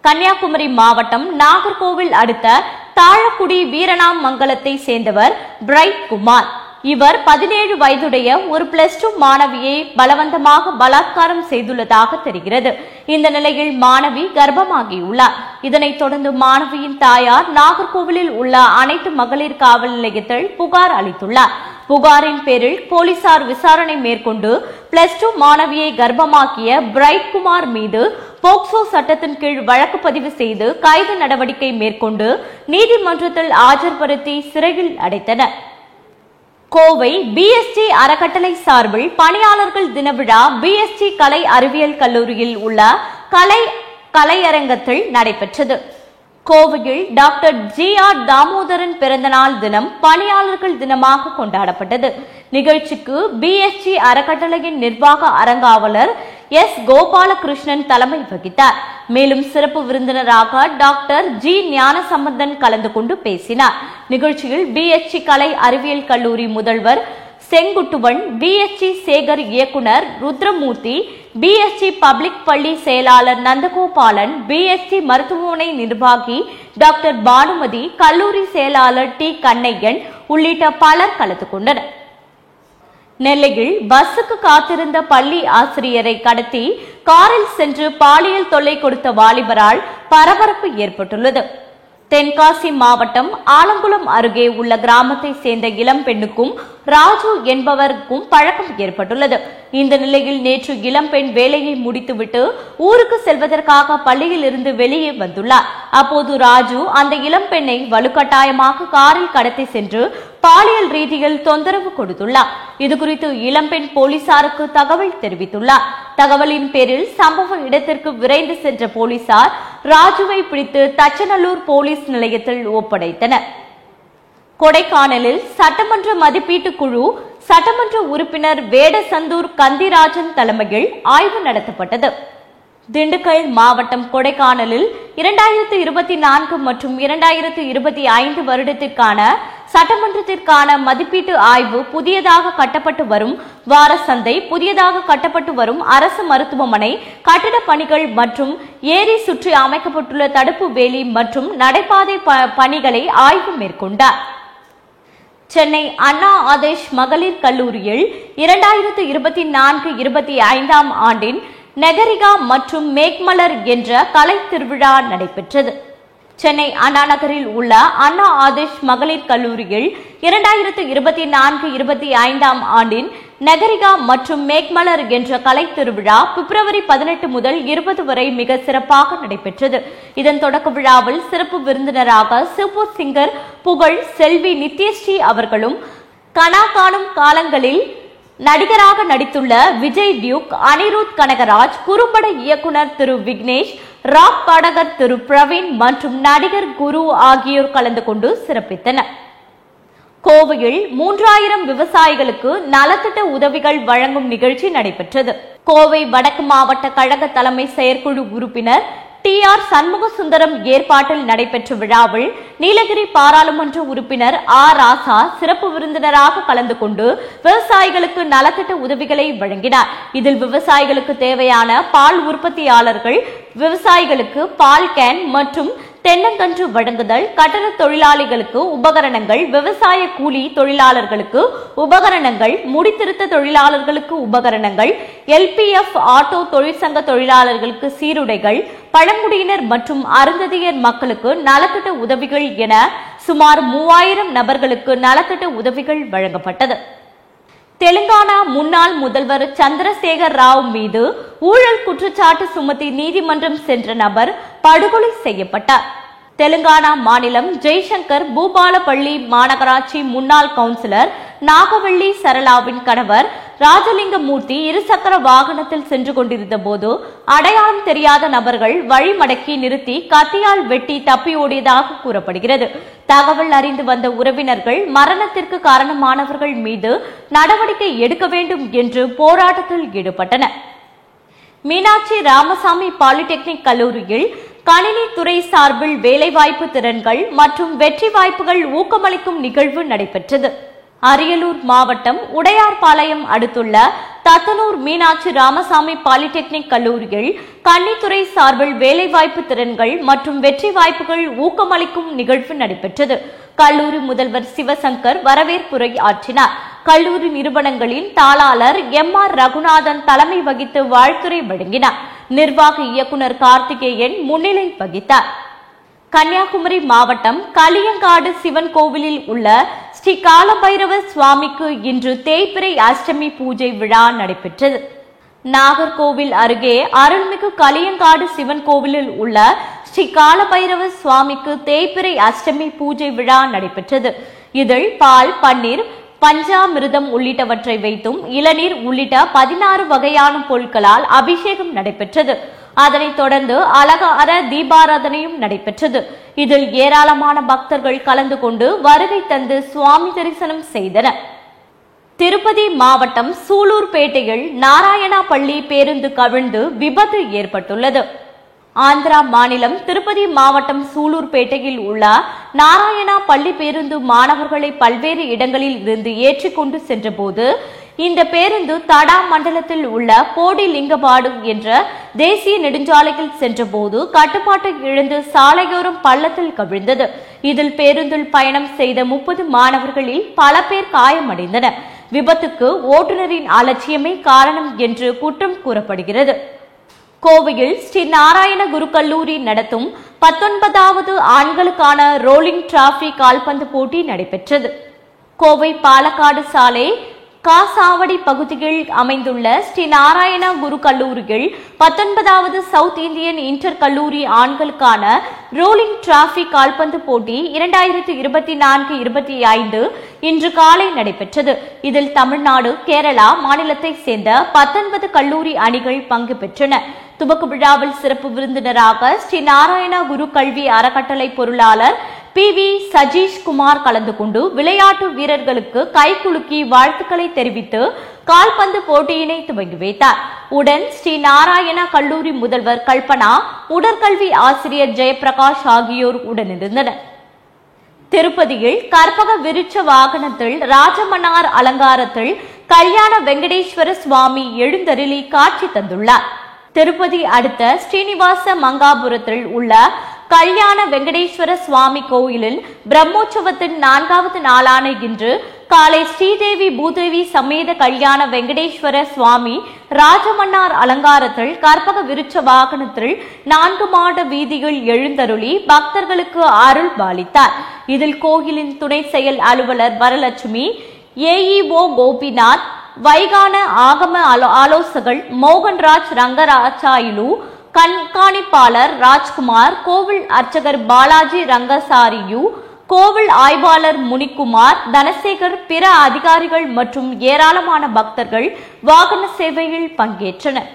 கன்னியாகுமரி மாவட்டம் நாகர்கோவில் அடுத்த தாழக்குடி வீரணாமங்கலத்தை சேர்ந்தவர் பிரைட் குமார். இவர் 17 வயதுடைய ஒரு +2 மாணவியை பலவந்தமாக பலாத்காரம் செய்துள்ளதாக தெரிகிறது. இந்த நிலையில் மாணவி கர்ப்பமாகியுள்ளார். இதனைத் தொடர்ந்து மாணவியின் தாயார் நாகர்கோவிலில் உள்ள அனைத்து மகளிர் காவல் நிலையத்தில் புகார் அளித்துள்ளார். புகாரின் பேரில் போலீசார் விசாரணை மேற்கொண்டு +2 மாணவியை கர்ப்பமாக்கிய பிரைட் குமார் மீது போக்சோ சட்டத்தின் கீழ் வழக்கு பதிவு செய்து கைது நடவடிக்கை மேற்கொண்டு நீதிமன்றத்தில் ஆஜர்படுத்தி சிறையில் அடைத்தனர். கோவை BSG அறக்கட்டளை சார்பில் பணியாளர்கள் தின விழா BSG கலை அறிவியல் கல்லூரியில் உள்ள கலையரங்கத்தில் நடைபெற்றது. கோவையில் டாக்டர் GR தாமோதரன் பிறந்தநாள் தினம் பணியாளர்கள் தினமாக கொண்டாடப்பட்டது. நிகழ்ச்சிக்கு BSG அறக்கட்டளையின் நிர்வாக அரங்காவலர் S கோபாலகிருஷ்ணன் தலைமை வகித்தார். மேலும் சிறப்பு விருந்தினராக டாக்டர் G ஞானசம்பந்தன் கலந்து கொண்டு பேசினார். நிகழ்ச்சியில் BSG கலை அறிவியல் கல்லூரி முதல்வர் செங்குட்டுவன், BSG சேகர் இயக்குனர் ருத்ரமூர்த்தி, BSG பப்ளிக் பள்ளி செயலாளர் நந்தகோபாலன், BSG மருத்துவமனை நிர்வாகி டாக்டர் பானுமதி, கல்லூரி செயலாளர் T கண்ணையன் உள்ளிட்ட பலர் கலந்து கொண்டனர். நெல்லையில் பஸ்ஸுக்கு காத்திருந்த பள்ளி ஆசிரியரை கடத்தி காரில் சென்று பாலியல் தொல்லை கொடுத்த வாலிபரால் பரபரப்பு ஏற்பட்டுள்ளது. தென்காசி மாவட்டம் ஆலங்குளம் அருகே உள்ள கிராமத்தை சேர்ந்த இளம் பெண்ணுக்கும் ராஜு என்பவருக்கும் பழக்கம் ஏற்பட்டுள்ளது. இந்த நிலையில் நேற்று இளம்பெண் வேலையை முடித்துவிட்டு ஊருக்கு செல்வதற்காக பள்ளியில் இருந்து வெளியே வந்துள்ளார். அப்போது ராஜு அந்த இளம்பெண்ணை வலுக்கட்டாயமாக காரில் கடத்தி சென்று பாலியல் ரீதியில் தொந்தரவு கொடுத்துள்ளார். இதுகுறித்து இளம்பெண் போலீசாருக்கு தகவல் தெரிவித்துள்ளார். தகவலின் பேரில் சம்பவ இடத்திற்கு விரைந்து சென்ற போலீசார் ராஜுவை பிடித்து தச்சநல்லூர் போலீஸ் நிலையத்தில் ஒப்படைத்தனர். கொடைக்கானலில் சட்டமன்ற மதிப்பீட்டு குழு சட்டமன்ற உறுப்பினர் வேடசந்தூர் கந்திராஜன் தலைமையில் ஆய்வு நடத்தப்பட்டது. திண்டுக்கல் மாவட்டம் கொடைக்கானலில் 2024 மற்றும் 2025 வருடத்திற்கான சட்டமன்றத்திற்கான மதிப்பீட்டு ஆய்வு, புதியதாக கட்டப்பட்டு வரும் வாரசந்தை, புதியதாக கட்டப்பட்டு வரும் அரசு மருத்துவமனை கட்டிடப் பணிகள் மற்றும் ஏரி சுற்றி அமைக்கப்பட்டுள்ள தடுப்பு வேலி மற்றும் நடைபாதை பணிகளை ஆய்வு மேற்கொண்டார். சென்னை அண்ணா ஆதேஷ் மகளிர் கல்லூரியில் 2024-25 ஆண்டின் நெகரிகா மற்றும் மேக்மலர் என்ற கலை திருவிழா நடைபெற்றது. சென்னை அண்ணா நகரில் உள்ள அண்ணா ஆதேஷ் மகளிர் கல்லூரியில் 2024-25 ஆண்டின் நெகரிகா மற்றும் மேக்மலர் என்ற கலை திருவிழா பிப்ரவரி 18 முதல் 20 வரை மிக சிறப்பாக நடைபெற்றது. இதன் தொடக்க விழாவில் சிறப்பு விருந்தினராக சூப்பர் சிங்கர் புகழ் செல்வி நித்யஸ்ரீ அவர்களும், கனா காணும் காலங்களில் நடிகராக நடித்துள்ள விஜய் டியூக், அனிருத் கனகராஜ், குறும்பட இயக்குனர் திரு விக்னேஷ், ராக் பாடகர் திரு பிரவீன் மற்றும் நடிகர் குரு ஆகியோர் கலந்து கொண்டு சிறப்பித்தனர். கோவையில் 3000 விவசாயிகளுக்கு நலத்திட்ட உதவிகள் வழங்கும் நிகழ்ச்சி நடைபெற்றது. கோவை வடக்கு மாவட்ட கழக தலைமை செயற்குழு உறுப்பினர் TR சண்முகசுந்தரம் ஏற்பாட்டில் நடைபெற்ற விழாவில் நீலகிரி பாராளுமன்ற உறுப்பினர் ராசா சிறப்பு விருந்தினராக கலந்து கொண்டு விவசாயிகளுக்கு நலத்திட்ட உதவிகளை வழங்கினார். இதில் விவசாயிகளுக்கு தேவையான பால் உற்பத்தியாளர்கள், விவசாயிகளுக்கு பால் கேன் மற்றும் தென்னங்கன்று வழங்குதல், கட்டட தொழிலாளிகளுக்கு உபகரணங்கள், விவசாய கூலி தொழிலாளர்களுக்கு உபகரணங்கள், முடித்திருத்த தொழிலாளர்களுக்கு உபகரணங்கள், LPF ஆட்டோ தொழிற்சங்க தொழிலாளர்களுக்கு சீருடைகள், பழங்குடியினர் மற்றும் அருந்ததியர் மக்களுக்கு நலத்திட்ட உதவிகள் என சுமார் 3000 நபர்களுக்கு நலத்திட்ட உதவிகள் வழங்கப்பட்டது. தெலுங்கானா முன்னாள் முதல்வர் சந்திரசேகர் ராவ் மீது ஊழல் குற்றச்சாட்டு சுமத்தி நீதிமன்றம் சென்ற நபர் படுகொலை செய்யப்பட்டார். தெலுங்கானா மாநிலம் ஜெய்சங்கர் பூபாலப்பள்ளி மாநகராட்சி முன்னாள் கவுன்சிலர் நாகவள்ளி சரளாவின் கணவர் ராஜலிங்கமூர்த்தி இருசக்கர வாகனத்தில் சென்று கொண்டிருந்த போது அடையாளம் தெரியாத நபர்கள் வழிமடக்கி நிறுத்தி கத்தியால் வெட்டி தப்பி ஓடியதாக கூறப்படுகிறது. தகவல் அறிந்து வந்த உறவினர்கள் மரணத்திற்கு காரணமானவர்கள் மீது நடவடிக்கை எடுக்க வேண்டும் என்று போராட்டத்தில் ஈடுபட்டனர். மீனாட்சி ராமசாமி பாலிடெக்னிக் கல்லூரியில் கணினி துறை சார்பில் வேலைவாய்ப்பு திறன்கள் மற்றும் வெற்றி வாய்ப்புகள் ஊக்கமளிக்கும் நிகழ்வு நடைபெற்றது. அரியலூர் மாவட்டம் உடையார்பாளையம் அடுத்துள்ள தத்தனூர் மீனாட்சி ராமசாமி பாலிடெக்னிக் கல்லூரியில் கன்னித்துறை சார்பில் வேலைவாய்ப்பு திறன்கள் மற்றும் வெற்றி வாய்ப்புகள் ஊக்கமளிக்கும் நிகழ்வு நடைபெற்றது. கல்லூரி முதல்வர் சிவசங்கர் வரவேற்புரை ஆற்றினார். கல்லூரி நிறுவனங்களின் தாளாளர் MR ரகுநாதன் தலைமை வகித்து வாழ்த்துரை வழங்கினார். நிர்வாக இயக்குநர் கார்த்திகேயன் முன்னிலை வகித்தார். கன்னியாகுமரி மாவட்டம் களியங்காடு சிவன் கோவிலில் உள்ள ஸ்ரீ காலபைரவர் சுவாமிக்கு இன்று தேய்பிறை அஷ்டமி பூஜை விழா நடைபெற்றது. நாகர்கோவில் அருகே அருள்மிகு களியங்காடு சிவன் கோவிலில் உள்ள ஸ்ரீ காலபைரவர் சுவாமிக்கு தேய்பிறை அஷ்டமி பூஜை விழா நடைபெற்றது. இதில் பால், பன்னீர், பஞ்சாமிர்தம் உள்ளிட்டவற்றை வைத்தும் இளநீர் உள்ளிட்ட 16 வகையான பொருட்களால் அபிஷேகம் நடைபெற்றது. அதனைத் தொடர்ந்து அலங்கார தீபாராதனையும் நடைபெற்றது. இதில் ஏராளமான பக்தர்கள் கலந்து கொண்டு வருகை தந்து சுவாமி தரிசனம் செய்தனர். திருப்பதி மாவட்டம் சூலூர்பேட்டையில் நாராயணா பள்ளி பேருந்து கவிழ்ந்து விபத்து ஏற்பட்டுள்ளது. ஆந்திரா மாநிலம் திருப்பதி மாவட்டம் சூலூர்பேட்டையில் உள்ள நாராயணா பள்ளி பேருந்து மாணவர்களை பல்வேறு இடங்களில் இருந்து ஏற்றிக்கொண்டு சென்றபோது இந்த பேருந்து தடா மண்டலத்தில் உள்ள போடிலிங்கபாடு என்ற தேசிய நெடுஞ்சாலையில் சென்றபோது கட்டுப்பாட்டை இழந்து சாலையோரம் பள்ளத்தில் கவிழ்ந்தது. இதில் பேருந்தில் பயணம் செய்த 30 மாணவர்களில் பல பேர் காயமடைந்தனர். விபத்துக்கு ஓட்டுநரின் அலட்சியமே காரணம் என்று குற்றம் கூறப்படுகிறது. கோவையில் ஸ்ரீ நாராயண குரு கல்லூரி நடத்தும் 19வது ஆண்களுக்கான ரோலிங் டிராபி கால்பந்து போட்டி நடைபெற்றது. கோவை பாலக்காடு சாலை காசாவடி பகுதியில் அமைந்துள்ள ஸ்ரீ நாராயணா குரு கல்லூரியில் 19வது சவுத் இந்தியன் இன்டர் கல்லூரி ஆண்களுக்கான ரோலிங் டிராபி கால்பந்து போட்டி 2024-25 இன்று காலை நடைபெற்றது. இதில் தமிழ்நாடு, கேரளா மாநிலத்தை சேர்ந்த 19 கல்லூரி அணிகள் பங்கு பெற்றன. துவக்க விழாவில் சிறப்பு விருந்தினராக ஸ்ரீ நாராயணா குரு கல்வி அறக்கட்டளை பொருளாளர் PV சஜீஷ் குமார் கலந்து கொண்டு விளையாட்டு வீரர்களுக்கு கைகுலுக்கி வாழ்த்துக்களை தெரிவித்து கால்பந்து போட்டியினை துவங்கி வைத்தார். உடன் ஸ்ரீ நாராயணா கல்லூரி முதல்வர் கல்பனா, உடற்கல்வி ஆசிரியர் ஜெயபிரகாஷ் ஆகியோர் உடனிருந்தனர். திருப்பதியில் கற்பக விருட்ச வாகனத்தில் ராஜமன்னார் அலங்காரத்தில் கல்யாண வெங்கடேஸ்வர சுவாமி எழுந்தருளி காட்சி தந்துள்ளார். திருப்பதி அடுத்த ஸ்ரீனிவாச மங்காபுரத்தில் உள்ள கல்யாண வெங்கடேஸ்வர சுவாமி கோயிலில் பிரம்மோற்சவத்தின் 4வது நாளான இன்று காலை ஸ்ரீதேவி பூதேவி சமேத கல்யாண வெங்கடேஸ்வர சுவாமி ராஜமன்னார் அலங்காரத்தில் கற்பக விருட்ச வாகனத்தில் 4 மாட வீதியில் எழுந்தருளி பக்தர்களுக்கு அருள் பாலித்தார். இதில் கோயிலின் துணை செயல் அலுவலர் வரலட்சுமி, AEO கோபிநாத், வைகான ஆகம ஆலோசகர் மோகன்ராஜ் ரங்கராச்சாயிலு, கண்காணிப்பாளர் ராஜ்குமார், கோவில் அர்ச்சகர் பாலாஜி ரங்கசாரியு, கோவில் ஆய்வாளர் முனிக்குமார், தனசேகர், பிற அதிகாரிகள் மற்றும் ஏராளமான பக்தர்கள் வாகன சேவையில் பங்கேற்றனர்.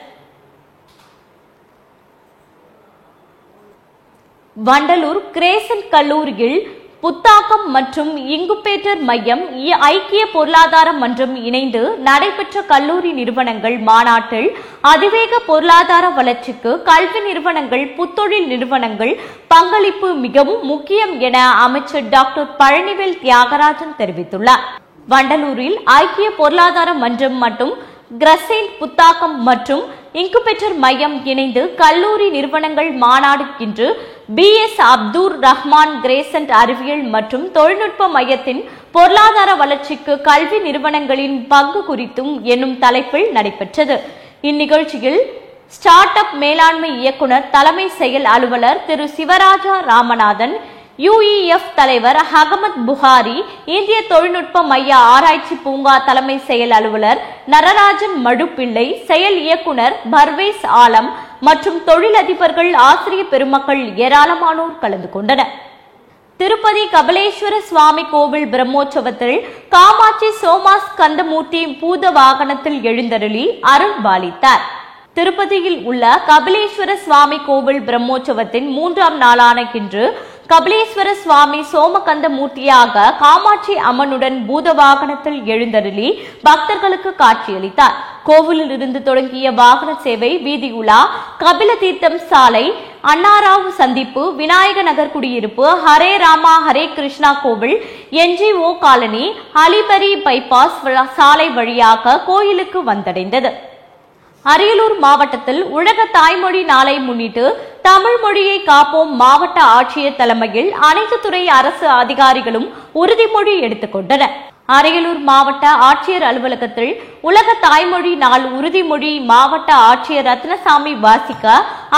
வண்டலூர் கிரேசன்ட் கல்லூரியில் புத்தாக்கம் மற்றும் இங்குபேட்டர் மையம், ஐக்கிய பொருளாதார மன்றம் இணைந்து நடைபெற்ற கல்லூரி நிறுவனங்கள் மாநாட்டில் அதிவேக பொருளாதார வளர்ச்சிக்கு கல்வி நிறுவனங்கள், புத்தொழில் நிறுவனங்கள் பங்களிப்பு மிகவும் முக்கியம் என அமைச்சர் டாக்டர் பழனிவேல் தியாகராஜன் தெரிவித்துள்ளார். வண்டலூரில் ஐக்கிய பொருளாதார மன்றம் மற்றும் கிரசென்ட் புத்தாக்கம் மற்றும் இன்குபேட்டர் மையம் இணைந்து கல்லூரி நிறுவனங்கள் மாநாடு இன்று BS அப்துர் ரஹ்மான் கிரேசன்ட் அறிவியல் மற்றும் தொழில்நுட்ப மையத்தின் பொருளாதார வளர்ச்சிக்கு கல்வி நிறுவனங்களின் பங்கு குறித்தும் என்னும் தலைப்பில் நடைபெற்றது. இந்நிகழ்ச்சியில் ஸ்டார்ட் அப் மேலாண்மை இயக்குனர் தலைமை செயல் அலுவலர் திரு சிவராஜா ராமநாதன், UEF தலைவர் அகமத் புகாரி, இந்திய தொழில்நுட்ப மைய ஆராய்ச்சி பூங்கா தலைமை செயல் அலுவலர் நரராஜன் மடுப்பிள்ளை, செயல் இயக்குனர் பர்வேஸ் ஆலம் மற்றும் தொழிலதிபர்கள், ஆசிரியர் பெருமக்கள் ஏராளமானோர் கலந்து கொண்டனர். திருப்பதி கபிலேஸ்வர சுவாமி கோவில் பிரம்மோற்சவத்தில் காமாட்சி சோமாஸ் கந்தமூர்த்தி பூத வாகனத்தில் எழுந்தருளி அருள் பாலித்தார். திருப்பதியில் உள்ள கபிலேஸ்வர சுவாமி கோவில் பிரம்மோற்சவத்தின் 3ஆம் நாளான இன்று கபிலேஸ்வர சுவாமி சோமகந்த மூர்த்தியாக காமாட்சி அம்மனுடன் பூத வாகனத்தில் எழுந்தருளி பக்தர்களுக்கு காட்சியளித்தார். கோவிலில் இருந்து தொடங்கிய வாகன சேவை, வீதி உலா, கபில தீர்த்தம் சாலை, அண்ணாராவ் சந்திப்பு, விநாயக நகர் குடியிருப்பு, ஹரே ராமா ஹரே கிருஷ்ணா கோவில், NGO காலனி, அலிபரி பைபாஸ் சாலை வழியாக கோயிலுக்கு வந்தடைந்தது. அரியலூர் மாவட்டத்தில் உலக தாய்மொழி நாளை முன்னிட்டு தமிழ் மொழியை காப்போம் மாவட்ட ஆட்சியர் தலைமையில் அனைத்து துறை அரசு அதிகாரிகளும் உறுதிமொழி எடுத்துக் கொண்டனர். அரியலூர் மாவட்ட ஆட்சியர் அலுவலகத்தில் உலக தாய்மொழி நாள் உறுதிமொழி மாவட்ட ஆட்சியர் ரத்னசாமி வாசிக்க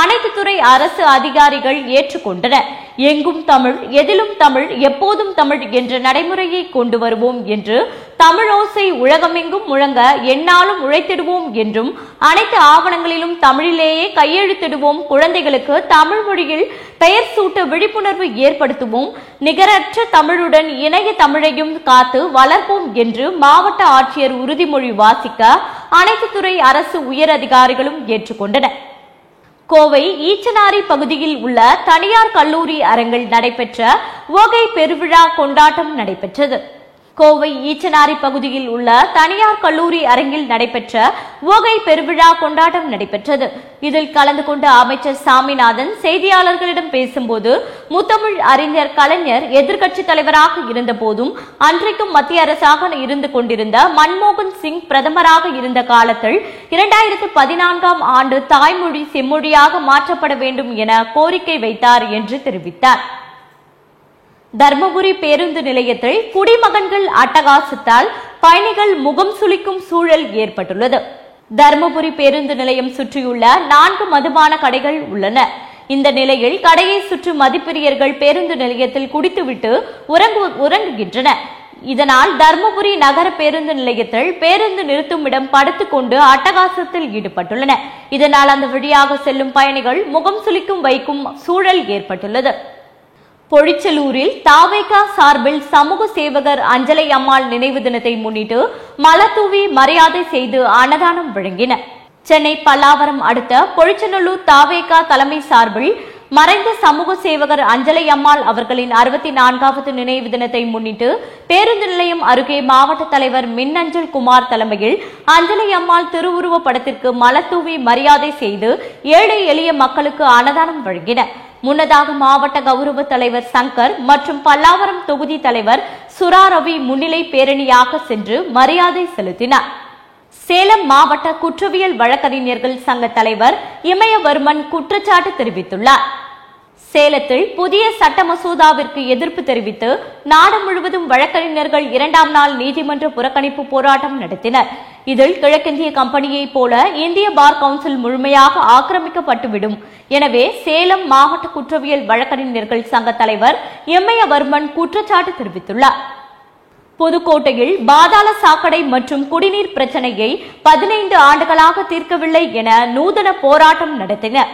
அனைத்து துறை அரசு அதிகாரிகள் ஏற்றுக்கொண்டனர். எங்கும் தமிழ், எதிலும் தமிழ், எப்போதும் தமிழ் என்ற நடைமுறையை கொண்டு வருவோம் என்று, தமிழோசை உலகமெங்கும் முழங்க எந்நாளும் உழைத்திடுவோம் என்றும், அனைத்து ஆவணங்களிலும் தமிழிலேயே கையெழுத்திடுவோம், குழந்தைகளுக்கு தமிழ் மொழியில் பெயர் சூட்ட விழிப்புணர்வு ஏற்படுத்துவோம், நிகரற்ற தமிழுடன் இணைய தமிழையும் காத்து வளர்ப்போம் என்று மாவட்ட ஆட்சியர் உறுதிமொழி வாசிக்க அனைத்து துறை அரசு உயர் அதிகாரிகளும் ஏற்றுக்கொண்டனர். கோவை ஈச்சனாரி பகுதியில் உள்ள தனியார் கல்லூரி அரங்கில் நடைபெற்ற ஓகை பெருவிழா கொண்டாட்டம் நடைபெற்றது. கோவை ஈச்சனாரி பகுதியில் உள்ள தனியார் கல்லூரி அரங்கில் நடைபெற்ற ஓகை பெருவிழா கொண்டாட்டம் நடைபெற்றது. இதில் கலந்து கொண்ட அமைச்சர் சாமிநாதன் செய்தியாளர்களிடம் பேசும்போது, முத்தமிழ் அறிஞர் கலைஞர் எதிர்க்கட்சி தலைவராக இருந்த போதும் அன்றைக்கும் மத்திய அரசாக இருந்து கொண்டிருந்த மன்மோகன் சிங் பிரதமராக இருந்த காலத்தில் 2014ஆம் ஆண்டு தாய்மொழி செம்மொழியாக மாற்றப்பட வேண்டும் என கோரிக்கை வைத்தார் என்று தெரிவித்தார். தர்மபுரி பேருந்து நிலையத்தில் குடிமகன்கள் அட்டகாசத்தால் பயணிகள் முகம் சுளிக்கும் சூழல் ஏற்பட்டுள்ளது. தர்மபுரி பேருந்து நிலையம் சுற்றியுள்ள 4 மதுபான கடைகள் உள்ளன. இந்த நிலையில் கடையை சுற்றி மதுப்பிரியர்கள் பேருந்து நிலையத்தில் குடித்துவிட்டு உறங்குகின்றனர். இதனால் தர்மபுரி நகர பேருந்து நிலையத்தில் பேருந்து நிறுத்தும் இடம் படுத்துக் கொண்டு அட்டகாசத்தில் ஈடுபட்டுள்ளன. இதனால் அந்த வழியாக செல்லும் பயணிகள் முகம் சுளிக்கும் வைக்கும் சூழல் ஏற்பட்டுள்ளது. பொழிச்சலூரில் தாவேகா சார்பில் சமூக சேவகர் அஞ்சலை அம்மாள் நினைவு தினத்தை முன்னிட்டு மலர்தூவி மரியாதை செய்து அன்னதானம் வழங்கினர். சென்னை பல்லாவரம் அடுத்த பொழிச்சநல்லூர் தாவேகா தலைமை சார்பில் மறைந்த சமூக சேவகர் அஞ்சலை அம்மாள் அவர்களின் 64வது நினைவு தினத்தை முன்னிட்டு பேருந்து நிலையம் அருகே மாவட்ட தலைவர் மின்னஞ்சல் குமார் தலைமையில் அஞ்சலை அம்மாள் திருவுருவ படத்திற்கு மலர்தூவி மரியாதை செய்து ஏழை எளிய மக்களுக்கு அன்னதானம் வழங்கினர். முன்னதாக மாவட்ட கௌரவ தலைவர் சங்கர் மற்றும் பல்லாவரம் தொகுதி தலைவர் சுரா ரவி முன்னிலை பேரணியாக சென்று மரியாதை செலுத்தினார். சேலம் மாவட்ட குற்றவியல் வழக்கறிஞர்கள் சங்க தலைவர் இமயவர்மன் குற்றச்சாட்டு தெரிவித்துள்ளார். சேலத்தில் புதிய சட்ட மசோதாவிற்கு எதிர்ப்பு தெரிவித்து நாடு முழுவதும் வழக்கறிஞர்கள் 2ஆம் நாள் நீதிமன்ற புறக்கணிப்பு போராட்டம் நடத்தினர். இதில் கிழக்கிந்திய கம்பெனியைப் போல இந்திய பார் கவுன்சில் முழுமையாக ஆக்கிரமிக்கப்பட்டுவிடும். எனவே சேலம் மாவட்ட குற்றவியல் வழக்கறிஞர்கள் சங்க தலைவர் இமயவர்மன் குற்றச்சாட்டு தெரிவித்துள்ளார். புதுக்கோட்டையில் பாதாள சாக்கடை மற்றும் குடிநீர் பிரச்சனையை 15 ஆண்டுகளாக தீர்க்கவில்லை என நூதன போராட்டம் நடத்தினர்.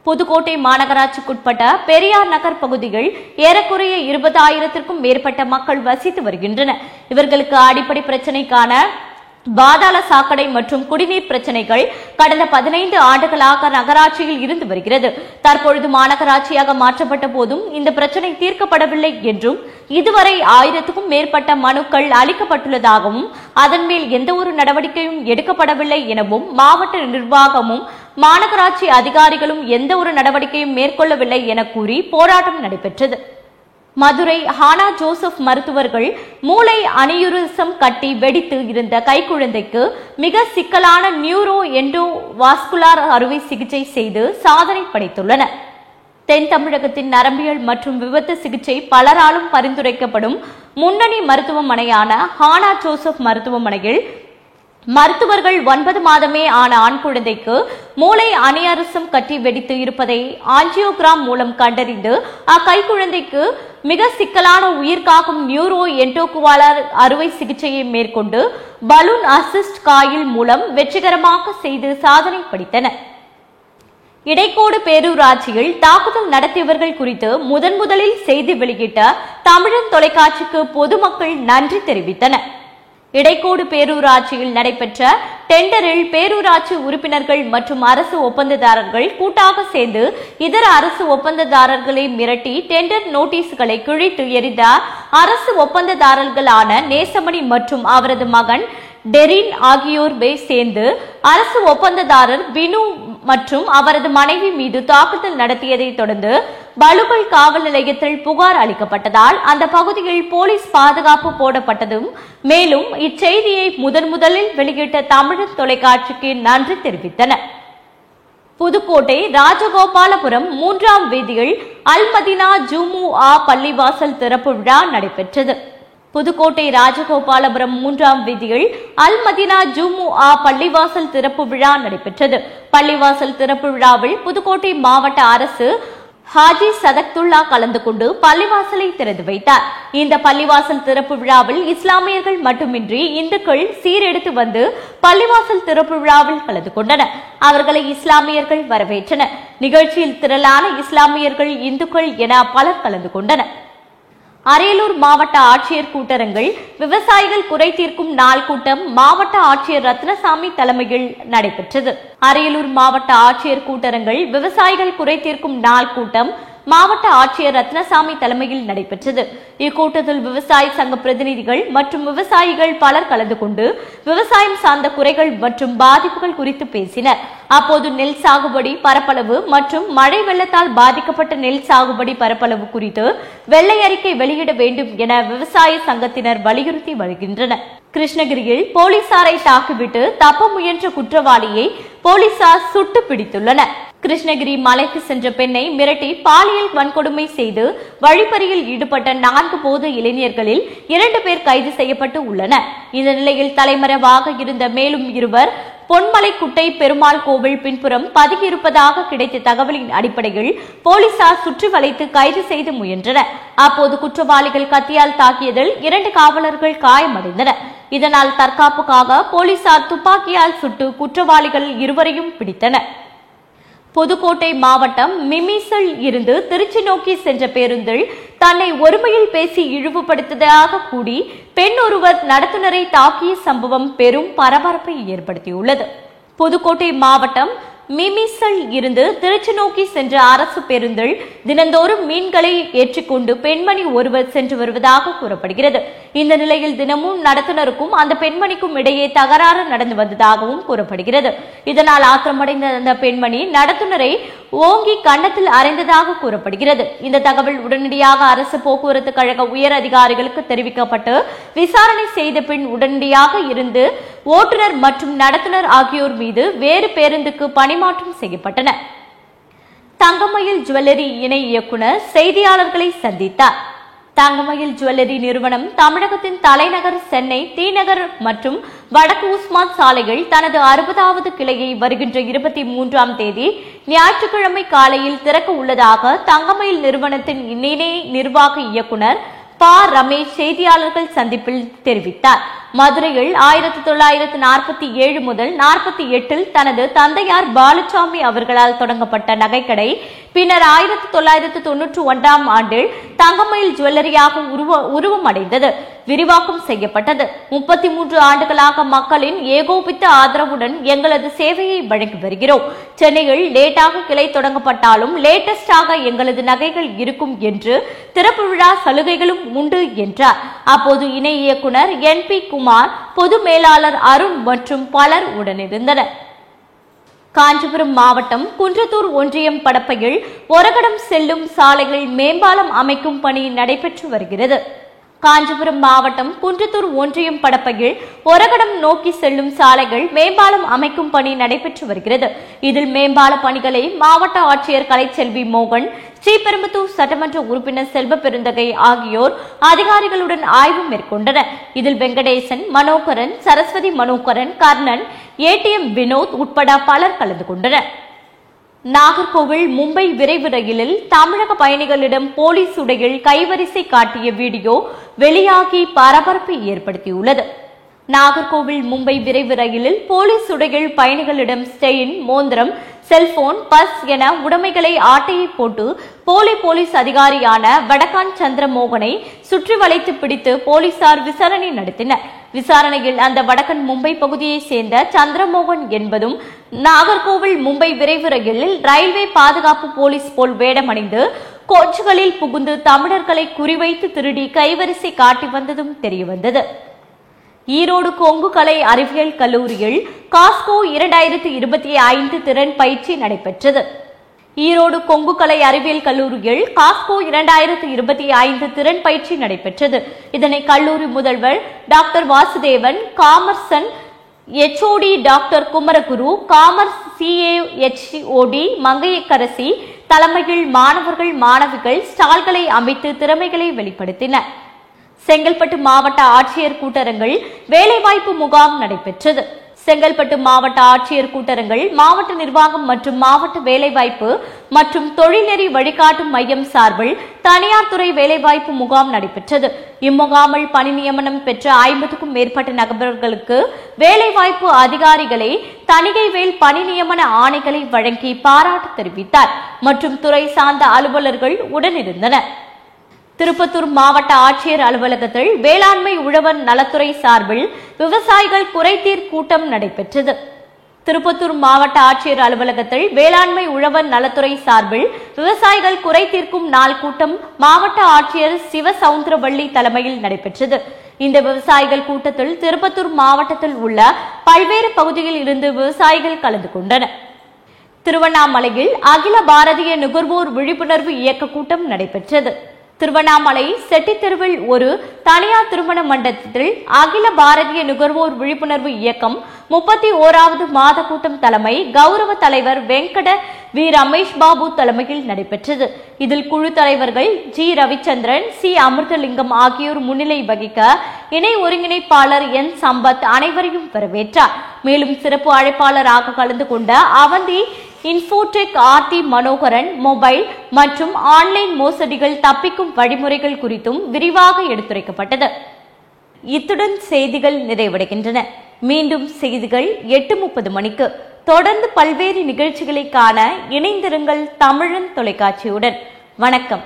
புதுக்கோட்டை மாநகராட்சிக்குட்பட்ட பெரியார் நகர் பகுதியில் ஏறக்குறைய 20,000க்கும் மேற்பட்ட மக்கள் வசித்து வருகின்றனர். இவர்களுக்கு அடிப்படை பிரச்சனைக்கான பாதாள சாக்கடை மற்றும் குடிநீர் பிரச்சனைகள் கடந்த 15 ஆண்டுகளாக நகராட்சியில் இருந்து வருகிறது. தற்பொழுது மாநகராட்சியாக மாற்றப்பட்ட போதும் இந்த பிரச்சனை தீர்க்கப்படவில்லை என்றும் இதுவரை 1000க்கும் மேற்பட்ட மனுக்கள் அளிக்கப்பட்டுள்ளதாகவும் அதன் மேல் எந்த ஒரு நடவடிக்கையும் எடுக்கப்படவில்லை எனவும் மாவட்ட நிர்வாகமும் மாநகராட்சி அதிகாரிகளும் எந்த ஒரு நடவடிக்கையும் மேற்கொள்ளவில்லை என கூறி போராட்டம் நடைபெற்றது. மதுரை ஹானா ஜோசப் மருத்துவர்கள் மூளை அனியூரிசம் கட்டி வெடித்து இருந்த கைக்குழந்தைக்கு மிக சிக்கலான நியூரோ எண்டோவாஸ்குலார் அறுவை சிகிச்சை செய்து சாதனை படைத்துள்ளனர். தென் தமிழகத்தின் நரம்பியல் மற்றும் விபத்து சிகிச்சை பலராலும் பரிந்துரைக்கப்படும் முன்னணி மருத்துவமனையான ஹானா ஜோசப் மருத்துவமனையில் மருத்துவர்கள் 9 மாதமே ஆன ஆண் குழந்தைக்கு மூளை அனியூரிசம் கட்டி வெடித்து இருப்பதை ஆஞ்சியோகிராம் மூலம் கண்டறிந்து அக்கைக்குழந்தைக்கு மிக சிக்கலான உயிர்காக்கும் நியூரோ எண்டோகுவாலர் அறுவை சிகிச்சையை மேற்கொண்டு பலூன் அசிஸ்ட் காயில் மூலம் வெற்றிகரமாக செய்து சாதனை படைத்தனர். இடைக்கோடு பேரூராட்சியில் தாக்குதல் நடத்தியவர்கள் குறித்து முதலில் செய்தி வெளியிட்ட தமிழன் தொலைக்காட்சிக்கு பொதுமக்கள் நன்றி தெரிவித்தனர். இடைக்கோடு பேரூராட்சியில் நடைபெற்ற டெண்டரில் பேரூராட்சி உறுப்பினர்கள் மற்றும் அரசு ஒப்பந்ததாரர்கள் கூட்டாக சேர்ந்து இதர அரசு ஒப்பந்ததாரர்களை மிரட்டி டெண்டர் நோட்டீஸ்களை கிழித்து எறிந்த அரசு ஒப்பந்ததாரர்களான நேசமணி மற்றும் அவரது மகன் டெரின் ஆகியோர் சேர்ந்து அரசு ஒப்பந்ததாரர் பினு மற்றும் அவரது மனைவி மீது தாக்குதல் நடத்தியதை தொடர்ந்து பலுகல் காவல் நிலையத்தில் புகார் அளிக்கப்பட்டதால் அந்த பகுதியில் போலீஸ் பாதுகாப்பு போடப்பட்டதும் மேலும் இச்செய்தியை முதலில் வெளியிட்ட தமிழன் தொலைக்காட்சிக்கு நன்றி தெரிவித்தனர். புதுக்கோட்டை ராஜகோபாலபுரம் 3ஆம் வீதியில் அல்மதினா ஜுமுஆ பள்ளிவாசல் திறப்பு விழா நடைபெற்றது. புதுக்கோட்டை ராஜகோபாலபுரம் 3ஆம் வீதியில் அல்மதினா ஜுமுஆ பள்ளிவாசல் திறப்பு விழா நடைபெற்றது. பள்ளிவாசல் திறப்பு விழாவில் புதுக்கோட்டை மாவட்ட அரசு ஹாஜி சதக்துல்லா கலந்து கொண்டு பள்ளிவாசலை திறந்து வைத்தார். இந்த பள்ளிவாசல் திறப்பு விழாவில் இஸ்லாமியர்கள் மட்டுமின்றி இந்துக்கள் சீரெடுத்து வந்து பள்ளிவாசல் திறப்பு விழாவில் கலந்து கொண்டனர். அவர்களை இஸ்லாமியர்கள் வரவேற்றனர். நிகழ்ச்சியில் திரளான இஸ்லாமியர்கள், இந்துக்கள் என பலர் கலந்து கொண்டனர். அரியலூர் மாவட்ட ஆட்சியர் கூட்டரங்கில் விவசாயிகள் குறை தீர்க்கும் நாள் கூட்டம் மாவட்ட ஆட்சியர் ரத்னசாமி தலைமையில் நடைபெற்றது. அரியலூர் மாவட்ட ஆட்சியர் கூட்டரங்கில் விவசாயிகள் குறை தீர்க்கும் நாள் கூட்டம் மாவட்ட ஆட்சியர் ரத்னசாமி தலைமையில் நடைபெற்றது. இக்கூட்டத்தில் விவசாய சங்க பிரதிநிதிகள் மற்றும் விவசாயிகள் பலர் கலந்து கொண்டு விவசாயம் சார்ந்த குறைகள் மற்றும் பாதிப்புகள் குறித்து பேசினர். அப்போது நெல் சாகுபடி பரப்பளவு மற்றும் மழை வெள்ளத்தால் பாதிக்கப்பட்ட நெல் சாகுபடி பரப்பளவு குறித்து வெள்ளை அறிக்கை வெளியிட வேண்டும் என விவசாய சங்கத்தினர் வலியுறுத்தி வருகின்றனர். கிருஷ்ணகிரியில் போலீசாரை தாக்கிவிட்டு தப்ப முயன்ற குற்றவாளியை போலீசார் சுட்டு பிடித்துள்ளனர். கிருஷ்ணகிரி மலைக்கு சென்ற பெண்ணை மிரட்டி பாலியல் வன்கொடுமை செய்து வழிப்பறியில் ஈடுபட்ட 4 போது இளைஞர்களில் 2 பேர் கைது செய்யப்பட்டு உள்ளனர். இந்த நிலையில் தலைமறைவாக இருந்த மேலும் 2 பொன்மலைக்குட்டை பெருமாள் கோவில் பின்புறம் பதுங்கியிருப்பதாக கிடைத்த தகவலின் அடிப்படையில் போலீசார் சுற்றி வளைத்து கைது செய்து முயன்றனர். அப்போது குற்றவாளிகள் கத்தியால் தாக்கியதில் 2 காவலர்கள் காயமடைந்தனர். இதனால் தற்காப்புக்காக போலீசார் துப்பாக்கியால் சுட்டு குற்றவாளிகள் 2 பிடித்தனர். புதுக்கோட்டை மாவட்டம் மிமிஸில் இருந்து திருச்சி நோக்கி சென்ற பேருந்தில் தன்னை ஒருமையில் பேசி இழிவுபடுத்ததாக கூறி பெண் ஒருவர் நடத்துனரை தாக்கிய சம்பவம் பெரும் பரபரப்பை ஏற்படுத்தியுள்ளது. புதுக்கோட்டை மாவட்டம் மிமிஸில் இருந்து திருச்சி நோக்கி சென்ற அரசு பேருந்தில் தினந்தோறும் மீன்களை ஏற்றிக்கொண்டு பெண்மணி ஒருவர் சென்று வருவதாக கூறப்படுகிறது. இந்த நிலையில் தினமும் நடத்துனருக்கும் அந்த பெண்மணிக்கும் இடையே தகராறு நடந்து வந்ததாகவும் கூறப்படுகிறது. இதனால் ஆத்திரமடைந்த அந்த பெண்மணி நடத்துனரை ஓங்கி கன்னத்தில் அறைந்ததாக கூறப்படுகிறது. இந்த தகவல் உடனடியாக அரசு போக்குவரத்து கழக உயர் அதிகாரிகளுக்கு தெரிவிக்கப்பட்டு விசாரணை செய்த பின் உடனடியாக இருந்து ஓட்டுநர் மற்றும் நடத்துனர் ஆகியோர் மீது வேறு பேருந்துக்கு பணிமாற்றம் செய்யப்பட்டன. தங்கமயில் ஜுவல்லரி இணை இயக்குனர் செய்தியாளர்களை சந்தித்தார். தங்கமயில் ஜுவல்லரி நிறுவனம் தமிழகத்தின் தலைநகர் சென்னை, தீநகர் மற்றும் வடக்கு உஸ்மான் சாலையில் தனது 60வது கிளையை வருகின்ற 23ஆம் தேதி ஞாயிற்றுக்கிழமை காலையில் திறக்க உள்ளதாக தங்கமயில் நிறுவனத்தின் இணை நிர்வாக இயக்குனர் ரமேஷ் செய்தியாளர்கள் சந்திப்பில் தெரிவித்தார். மதுரையில் 1947 முதல் 48 தனது தந்தையார் பாலுசாமி அவர்களால் தொடங்கப்பட்ட நகைக்கடை பின்னர் 1991ஆம் ஆண்டில் தங்கமயில் ஜுவல்லரியாக உருவமடைந்தது, விரிவாக்கம் செய்யப்பட்டது. 33 ஆண்டுகளாக மக்களின் ஏகோபித்த ஆதரவுடன் எங்களது சேவையை வழங்கி வருகிறோம். சென்னையில் லேட்டாக கிளை தொடங்கப்பட்டாலும் லேட்டஸ்டாக எங்களது நகைகள் இருக்கும் என்று திறப்பு விழா சலுகைகளும் உண்டு என்றார். அப்போது இணை இயக்குனர் NP குமார், பொது மேலாளர் அருண் மற்றும் பலர் உடனிருந்தனர். காஞ்சிபுரம் மாவட்டம் குன்றத்தூர் ஒன்றியம் படப்பையில் ஒரகடம் செல்லும் சாலைகள் மேம்பாலம் அமைக்கும் பணி நடைபெற்று வருகிறது. காஞ்சிபுரம் மாவட்டம் குன்றத்தூர் ஒன்றியம் படப்பையில் ஒரகடம் நோக்கி செல்லும் சாலைகள் மேம்பாலம் அமைக்கும் பணி நடைபெற்று வருகிறது. இதில் மேம்பால பணிகளை மாவட்ட ஆட்சியர் கலைச்செல்வி மோகன், ஸ்ரீபெரும்புதூர் சட்டமன்ற உறுப்பினர் செல்வ பெருந்தகை ஆகியோர் அதிகாரிகளுடன் ஆய்வு மேற்கொண்டனர். இதில் வெங்கடேசன், மனோகரன், சரஸ்வதி மனோகரன், கர்ணன், ATM வினோத் உட்பட பலர் கலந்து கொண்டனர். நாகர்கோவில் மும்பை விரைவு ரயிலில் தமிழக பயணிகளிடம் போலீஸ் உடையில் கைவரிசை காட்டிய வீடியோ வெளியாகி பரபரப்பை ஏற்படுத்தியுள்ளது. நாகர்கோவில் மும்பை விரைவு ரயிலில் போலீஸ் உடையில் பயணிகளிடம் செயின், மோந்திரம், செல்போன், பஸ் என உடைமைகளை ஆட்டையை போட்டு போலீஸ் அதிகாரியான வடகான் சந்திரமோகனை சுற்றி வளைத்து பிடித்து போலீசார் விசாரணை நடத்தினர். விசாரணையில் அந்த வடக்கன் மும்பை பகுதியை சேர்ந்த சந்திரமோகன் என்பதும் நாகர்கோவில் மும்பை விரைவு ரயிலில் ரயில்வே பாதுகாப்பு போலீஸ் போல் வேடமணிந்து கோச்சுகளில் புகுந்து தமிழர்களை குறிவைத்து திருடி கைவரிசை காட்டி வந்ததும் தெரியவந்தது. ஈரோடு கொங்கு கலை அறிவியல் கல்லூரியில் காஸ்கோ 2025 திறன் பயிற்சி நடைபெற்றது. ஈரோடு கொங்கு கலை அறிவியல் கல்லூரியில் காஸ்கோ 2025 திறன் பயிற்சி நடைபெற்றது. இதனை கல்லூரி முதல்வர் டாக்டர் வாசுதேவன், காமர்சன் HOD doctor Kumaraguru, commerce CAHOD Mangaiyarkarasi தலைமையில் மாணவர்கள், மாணவிகள் ஸ்டால்களை அமைத்து திறமைகளை வெளிப்படுத்தினர். செங்கல்பட்டு மாவட்ட ஆட்சியர் கூட்டரங்கில் வேலைவாய்ப்பு முகாம் நடைபெற்றது. செங்கல்பட்டு மாவட்ட ஆட்சியர் கூட்டரங்கில் மாவட்ட நிர்வாகம் மற்றும் மாவட்ட வேலைவாய்ப்பு மற்றும் தொழில்நெறி வழிகாட்டும் மையம் சார்பில் தனியார் துறை வேலைவாய்ப்பு முகாம் நடைபெற்றது. இம்முகாமில் பணி நியமனம் பெற்ற 50க்கும் மேற்பட்ட நபர்களுக்கு வேலைவாய்ப்பு அதிகாரிகளை தணிகைவேல் பணி நியமன ஆணைகளை வழங்கி பாராட்டு தெரிவித்தார் மற்றும் துறை சார்ந்த அலுவலர்கள் உடனிருந்தனர். திருப்பத்தூர் மாவட்ட ஆட்சியர் அலுவலகத்தில் வேளாண்மை உழவர் நலத்துறை சார்பில் விவசாயிகள் குறைதீர் கூட்டம் நடைபெற்றது. திருப்பத்தூர் மாவட்ட ஆட்சியர் அலுவலகத்தில் வேளாண்மை உழவர் நலத்துறை சார்பில் விவசாயிகள் குறை தீர்க்கும் நாள் கூட்டம் மாவட்ட ஆட்சியர் சிவசவுந்தரவள்ளி தலைமையில் நடைபெற்றது. இந்த விவசாயிகள் கூட்டத்தில் திருப்பத்தூர் மாவட்டத்தில் உள்ள பல்வேறு பகுதிகளில் இருந்து விவசாயிகள் கலந்து கொண்டனர். திருவண்ணாமலையில் அகில பாரதிய நுகர்வோர் விழிப்புணர்வு இயக்க கூட்டம் நடைபெற்றது. திருவண்ணாமலை செட்டித்தெருவில் ஒரு தனியார் திருமண மண்டபத்தில் அகில பாரதிய நுகர்வோர் விழிப்புணர்வு இயக்கம் 31வது மாத கூட்டம் தலைமை கௌரவ தலைவர் வெங்கட வி ரமேஷ் பாபு தலைமையில் நடைபெற்றது. இதில் குழு தலைவர்கள் ஜி ரவிச்சந்திரன், சி அமிர்தலிங்கம் ஆகியோர் முன்னிலை வகிக்க இணை ஒருங்கிணைப்பாளர் என் சம்பத் அனைவரையும் வரவேற்றார். மேலும் சிறப்பு அழைப்பாளராக கலந்து கொண்ட அவந்தி இன்ஃபோடெக் ஆர்டி மனோகரன் மொபைல் மற்றும் ஆன்லைன் மோசடிகள் தப்பிக்கும் வழிமுறைகள் குறித்தும் விரிவாக எடுத்துரைக்கப்பட்டது. இத்துடன் செய்திகள் நிறைவடைகின்றன. மீண்டும் செய்திகள் 8:30 மணிக்கு. தொடர்ந்து பல்வேறு நிகழ்ச்சிகளை காண இணைந்திருங்கள் தமிழன் தொலைக்காட்சியுடன். வணக்கம்.